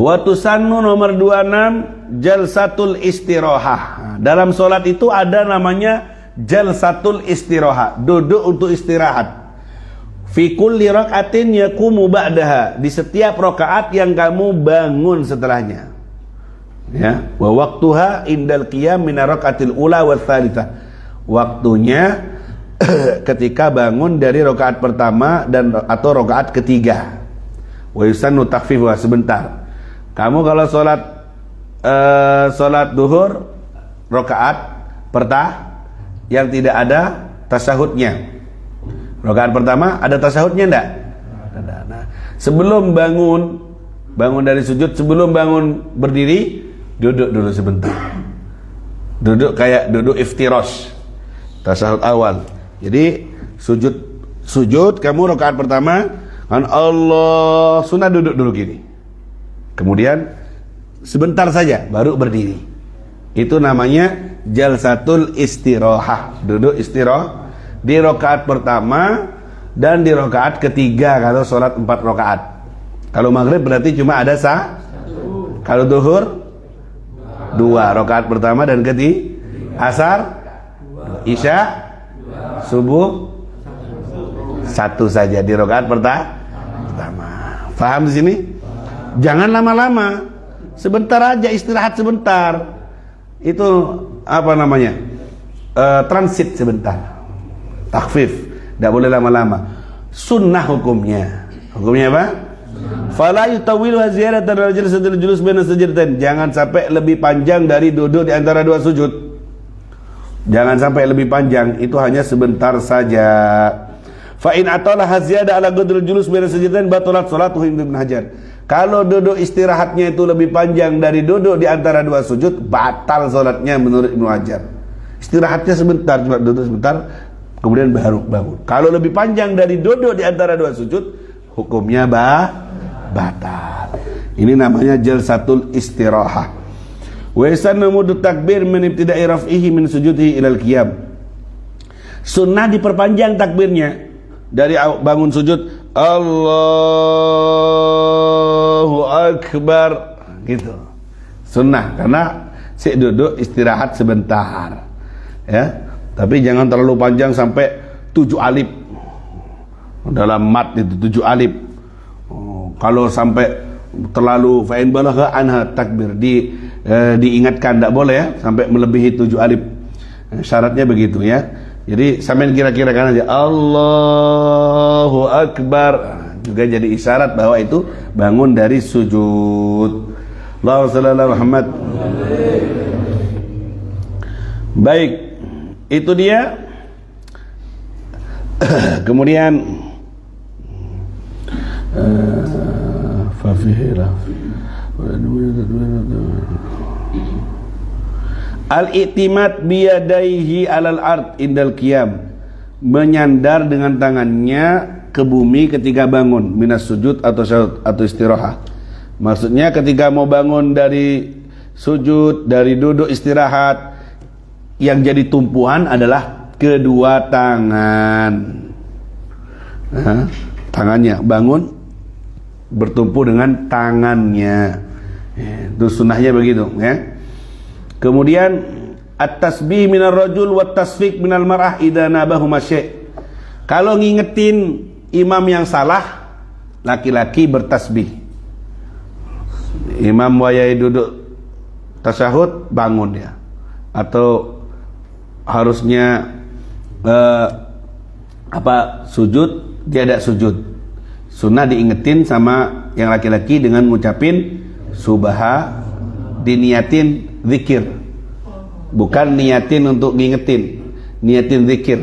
Wa tusannu nomor 26 jalsatul istirahah. Dalam solat itu ada namanya jalsatul istirahah, duduk untuk istirahat. Fi kulli rakaatin yaqumu ba'daha, di setiap rakaat yang kamu bangun setelahnya. Ya, wa waqtuha indal qiyam min rakaatil ula wa tsalitsah. Waktunya ketika bangun dari rakaat pertama dan atau rakaat ketiga. Wa yusannu takhfifuha, sebentar. Kamu kalau salat duhur rakaat pertama yang tidak ada tasyahudnya. Rakaat pertama ada tasyahudnya enggak? Ada. Nah, sebelum bangun dari sujud, sebelum bangun berdiri, duduk dulu sebentar. Duduk kayak duduk iftirash. Tasyahud awal. Jadi sujud kamu rakaat pertama kan Allah sunnah duduk dulu gini. Kemudian sebentar saja baru berdiri. Itu namanya jalsatul istirahah, duduk istirahat di rakaat pertama dan di rakaat ketiga kalau sholat 4 rakaat. Kalau maghrib berarti cuma ada kalau duhur 2 rakaat pertama dan ketiga. Asar, isya, subuh 1 saja di rakaat pertama. Faham di sini? Jangan lama-lama, sebentar aja, istirahat sebentar. Itu apa namanya? Transit sebentar. Takhfif, tidak boleh lama-lama. Sunnah hukumnya. Hukumnya apa? Fala yutawwilu ziyadatan ala jalsatil julus baina sajdatain. Jangan sampai lebih panjang dari duduk di antara 2 sujud. Jangan sampai lebih panjang, itu hanya sebentar saja. Fa in atala ziyada ala qadril julus baina sajdatain batalat salatuhu inda Ibnu Hajar. Kalau duduk istirahatnya itu lebih panjang dari duduk di antara 2 sujud, batal salatnya menurut Ibnu Hajar. Istirahatnya sebentar, cuma duduk sebentar, kemudian baru bangun. Kalau lebih panjang dari duduk di antara 2 sujud, hukumnya batal. Ini namanya jalsatul istirahah. Wa yasannu mudut takbir min ibtida'i raf'ihi min sujudihi ilal qiyam. Sunnah diperpanjang takbirnya dari bangun sujud, Allahu Akbar, gitu. Sunnah, karena si duduk istirahat sebentar. Ya. Tapi jangan terlalu panjang sampai 7 alif. Dalam mat itu 7 alif. Kalau sampai terlalu fa'in balagha anha takbir, diingatkan tidak boleh ya, sampai melebihi 7 alif. Syaratnya begitu ya. Jadi sampai kira-kira kan aja Allahu Akbar, juga jadi isyarat bahwa itu bangun dari sujud. Allahumma shalli ala Muhammad. Baik, itu dia. Kemudian al-i'timad biyadaihi alal ard indal qiyam, menyandar dengan tangannya ke bumi ketika bangun minas sujud atau istirahat. Maksudnya ketika mau bangun dari sujud, dari duduk istirahat, yang jadi tumpuan adalah kedua tangan. Nah, tangannya bangun bertumpu dengan tangannya. Itu sunnahnya begitu ya. Kemudian at-tasbih minar rajul wa tasfiq minal mar'ah idza nabahu masy'. Kalau ngingetin imam yang salah, laki-laki bertasbih. Imam wayai duduk tasyahud, bangun dia. Atau harusnya sujud, dia tidak sujud. Sunnah diingetin sama yang laki-laki dengan ngucapin diniatin zikir, bukan niatin untuk ngingetin, niatin zikir.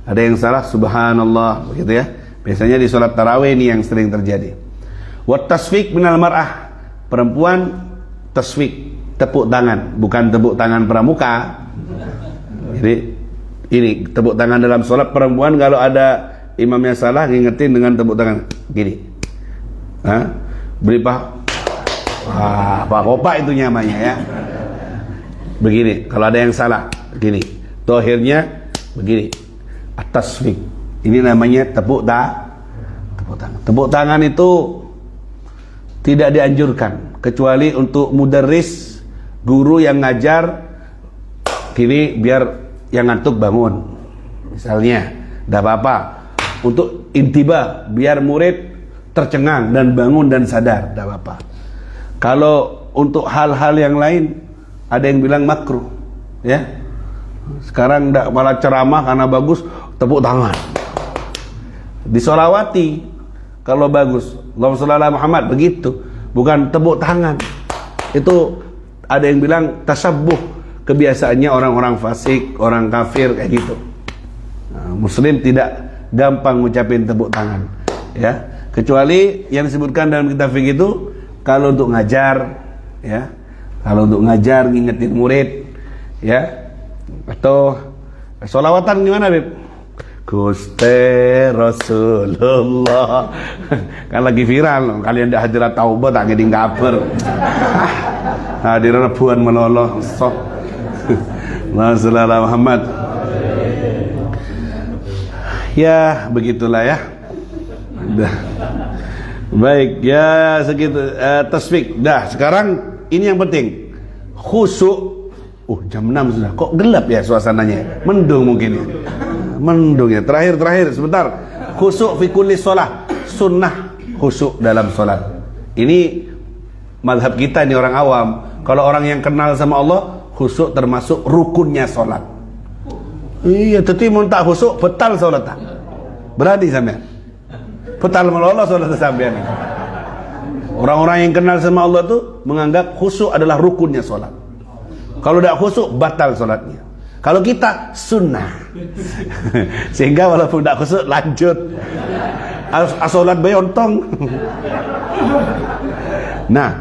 Ada yang salah subhanallah begitu ya. Biasanya di sholat tarawih ini yang sering terjadi. Wat tasfiq minal mar'ah, perempuan tasfiq, tepuk tangan, bukan tepuk tangan pramuka. Jadi Ini tepuk tangan dalam sholat. Perempuan kalau ada imamnya salah, ngingetin dengan tepuk tangan gini. Beri pak kopak itu namanya ya. Begini. Kalau ada yang salah gini. Tohirnya begini. At-tasfiq. Ini namanya tepuk tangan. Tepuk tangan itu tidak dianjurkan kecuali untuk mudarris, guru yang ngajar. Gini biar yang ngantuk bangun, misalnya, tidak apa-apa. Untuk intibah, biar murid tercengang dan bangun dan sadar, tidak apa-apa. Kalau untuk hal-hal yang lain, ada yang bilang makruh, ya. Sekarang tidak malah ceramah karena bagus, tepuk tangan. Disolawati kalau bagus, Allahumma sholli ala Muhammad, begitu, bukan tepuk tangan. Itu ada yang bilang tasabbuh. Kebiasaannya orang-orang fasik, orang kafir kayak gitu. Muslim tidak gampang ngucapin tepuk tangan, ya. Kecuali yang disebutkan dalam kitab fikih itu kalau untuk ngajar, ya. Kalau untuk ngajar ngingetin murid, ya. Atau sholawatan gimana, Beb? Gusti Rasulullah. Kan lagi viral, kalian ndak hadirat taubat tak ngeding kabar. Hadiran rebuan meloloh sok. Muhammad. Ya, begitulah ya. Baik, ya segitu tasfik. Dah, sekarang ini yang penting. Khusyuk. Jam 6 sudah. Kok gelap ya suasananya? Mendung mungkin ya. Mendung ya. Terakhir sebentar. Khusyuk fi kulli shalah. Sunnah khusyuk dalam salat. Ini mazhab kita ini orang awam. Kalau orang yang kenal sama Allah, khusyuk termasuk rukunnya sholat. Iya, tapi mau tak khusyuk, betal sholat tak? Berani sampean? Betal meloloh sholat sampean. Orang-orang yang kenal sama Allah tuh menganggap khusyuk adalah rukunnya sholat. Kalau tidak khusyuk, batal sholatnya. Kalau kita sunnah, sehingga walaupun tidak khusyuk lanjut. Sholat bayontong. Nah,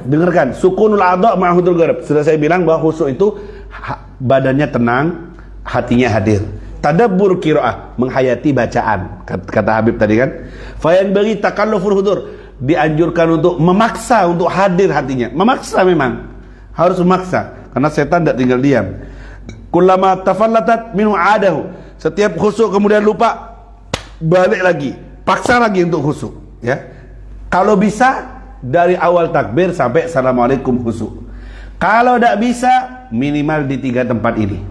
dengarkan, sukunul adha ma'hudul gharab. Sudah saya bilang bahwa khusyuk itu badannya tenang, hatinya hadir. Tadabbur qiraah, menghayati bacaan. Kata Habib tadi kan. Fayan bagi takalluful hudur, dianjurkan untuk memaksa untuk hadir hatinya. Memaksa memang. Harus memaksa karena setan tidak tinggal diam. Kullama tafallatat minhu adahu. Setiap khusyuk kemudian lupa, balik lagi, paksa lagi untuk khusyuk, ya. Kalau bisa dari awal takbir sampai assalamualaikum khusyuk. Kalau tidak bisa, minimal di 3 tempat ini.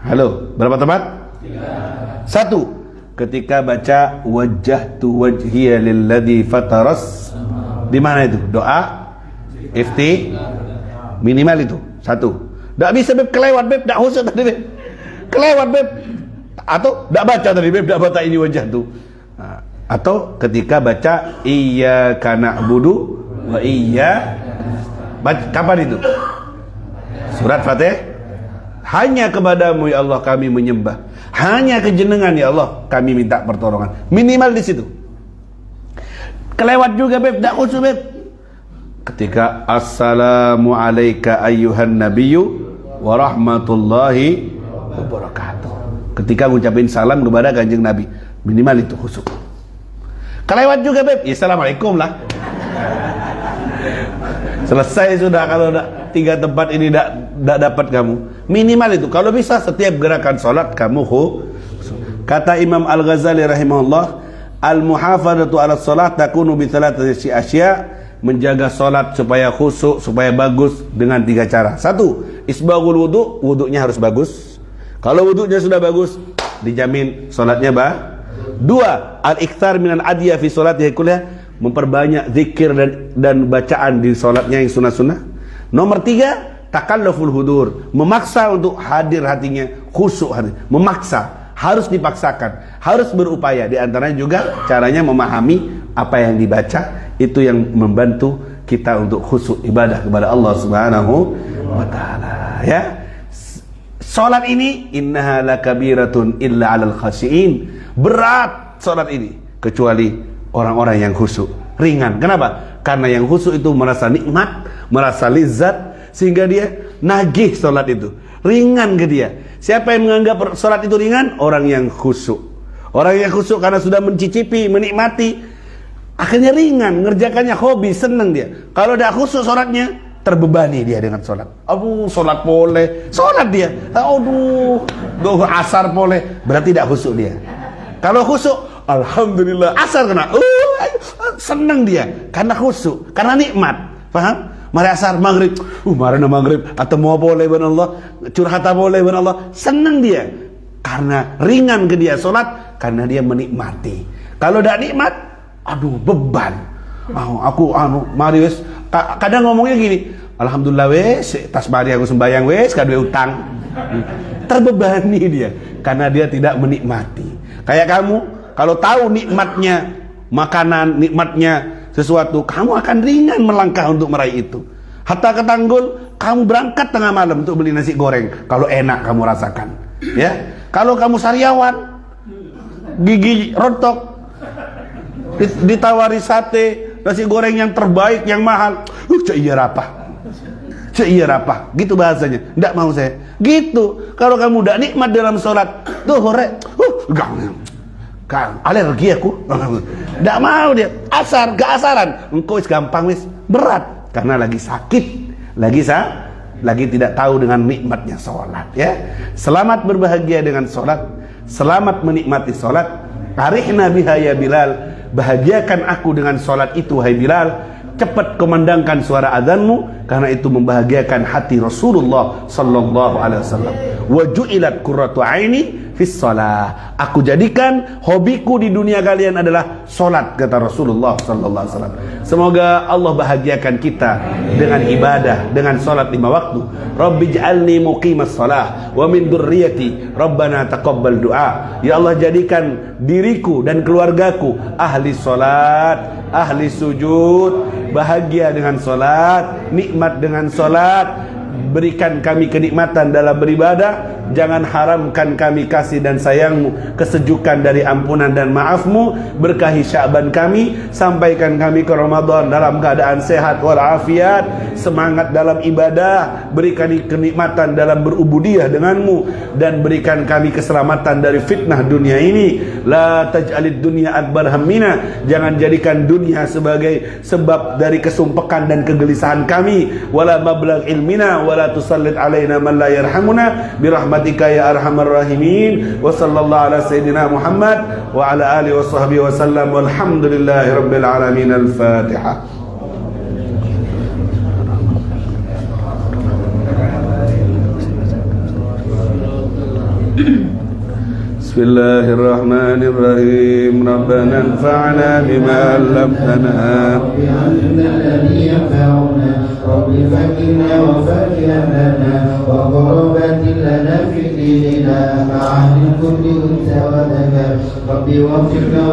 Halo, berapa tempat? 3. 1, ketika baca wajjahtu wajhiya lilladzi fataras. Di mana itu? Doa ifti minimal itu. 1. Tidak bisa, Beb, kelewat, Beb, tidak khusyuk tadi, Beb. Kelewat, Beb. Atau tidak baca tadi, Beb, tidak baca ini wajjahtu. Atau ketika baca iyyaka na'budu wa kapan itu? Surat Fatih. Hanya kepadamu ya Allah kami menyembah. Hanya kejenengan ya Allah kami minta pertolongan. Minimal di situ. Kelewat juga, Beb, tidak khusyuk, Beb. Ketika assalamu alayka ayyuhan nabiyyu wa rahmatullahi wa barakatuh. Ketika ngucapin salam kepada Kanjeng Nabi, minimal itu khusyuk. Kelewat juga, Beb, ya assalamualaikum lah. Selesai sudah. Kalau 3 tempat ini tidak dapat kamu, minimal itu. Kalau bisa setiap gerakan sholat kamu kata Imam Al-Ghazali rahimahullah, al-muhafadzatu ala sholat takunu bi thalathati asya. Menjaga sholat supaya khusyuk, supaya bagus dengan 3 cara. 1, isbaghul wudu, wudunya harus bagus. Kalau wudunya sudah bagus, dijamin sholatnya 2, al-iktsar minal adiyah fi sholatihi kulliha, memperbanyak zikir dan bacaan di sholatnya yang sunnah-sunnah. Nomor 3, takalluful hudur, memaksa untuk hadir hatinya, khusyuk hati. Memaksa, harus dipaksakan, harus berupaya. Di antaranya juga caranya memahami apa yang dibaca, itu yang membantu kita untuk khusyuk ibadah kepada Allah Subhanahu wa taala, ya. Salat ini innaha lakabiratun illa 'alal khashiin. Berat salat ini kecuali orang-orang yang khusyuk. Ringan. Kenapa? Karena yang khusyuk itu merasa nikmat, merasa lezat, sehingga dia nagih salat itu. ringan ke dia. Siapa yang menganggap sholat itu ringan? Orang yang khusyuk. Orang yang khusyuk karena sudah mencicipi, menikmati, akhirnya ringan, ngerjakannya hobi, senang dia. Kalau tidak khusyuk sholatnya, terbebani dia dengan sholat. Aduh, sholat boleh, sholat dia. Aduh, asar boleh, berarti tidak khusyuk dia. Kalau khusyuk, alhamdulillah, asar kena, senang dia karena khusyuk, karena nikmat. Paham? Mari asar, maghrib, marana maghrib, atau mau boleh Allah, curhata boleh Allah, senang dia karena ringan ke dia sholat, karena dia menikmati. Kalau tidak nikmat, aduh, beban. Aku mari wes, kadang ngomongnya gini, alhamdulillah wes, tas mari aku sembahyang wes, kadwe utang. Terbebani dia karena dia tidak menikmati. Kayak kamu, kalau tahu nikmatnya makanan, nikmatnya sesuatu, kamu akan ringan melangkah untuk meraih itu. Hatta ketanggul, kamu berangkat tengah malam untuk beli nasi goreng. Kalau enak kamu rasakan, ya. Kalau kamu sariawan, gigi rontok, ditawari sate, nasi goreng yang terbaik, yang mahal, cek iya rapah, gitu bahasanya. Tidak mau saya. Gitu. Kalau kamu tidak nikmat dalam sholat, tuh hore, alergi aku. Tidak mau dia. Asar, keasaran. Engkau gampang wis, berat karena lagi sakit, lagi tidak tahu dengan nikmatnya sholat. Ya, selamat berbahagia dengan sholat, selamat menikmati sholat. Arihna biha ya Bilal, bahagiakan aku dengan sholat itu hai Bilal. Cepat kumandangkan suara azanmu, karena itu membahagiakan hati Rasulullah sallallahu alaihi wasallam. Wa ju'ilat qurratu aini fis shalah. Aku jadikan hobiku di dunia kalian adalah salat, kata Rasulullah sallallahu alaihi wasallam. Semoga Allah bahagiakan kita dengan ibadah, dengan salat 5 waktu. Rabbij'alni muqimas shalah wa min dzurriyyati rabbana taqabbal du'a. Ya Allah, jadikan diriku dan keluargaku ahli salat, ahli sujud, bahagia dengan solat, nikmat dengan solat. Berikan kami kenikmatan dalam beribadah, jangan haramkan kami kasih dan sayangmu, kesejukan dari ampunan dan maafmu. Berkahi Sya'ban kami, sampaikan kami ke Ramadan dalam keadaan sehat walafiat, semangat dalam ibadah. Berikan kenikmatan dalam berubudiyah denganmu, dan berikan kami keselamatan dari fitnah dunia ini. La taj'alid dunya akbar hammina, jangan jadikan dunia sebagai sebab dari kesumpekan dan kegelisahan kami. Wala mablagh ilmina wala tusallit alaina man la yarhamuna birahmatika ya arhamar rahimin. Wa sallallahu ala sayyidina Muhammad wa ala alihi wa sahbihi wa sallam, walhamdulillahi rabbil alamin. Al-Fatihah. Bismillahirrahmanirrahim. Rabbana anfa'na bima 'allamtana وبعلمنا الذي ينفعنا رب فكرنا وفكرنا وقربات لنا في ديننا مع أهل كل أنثى وذكر ربي وفقنا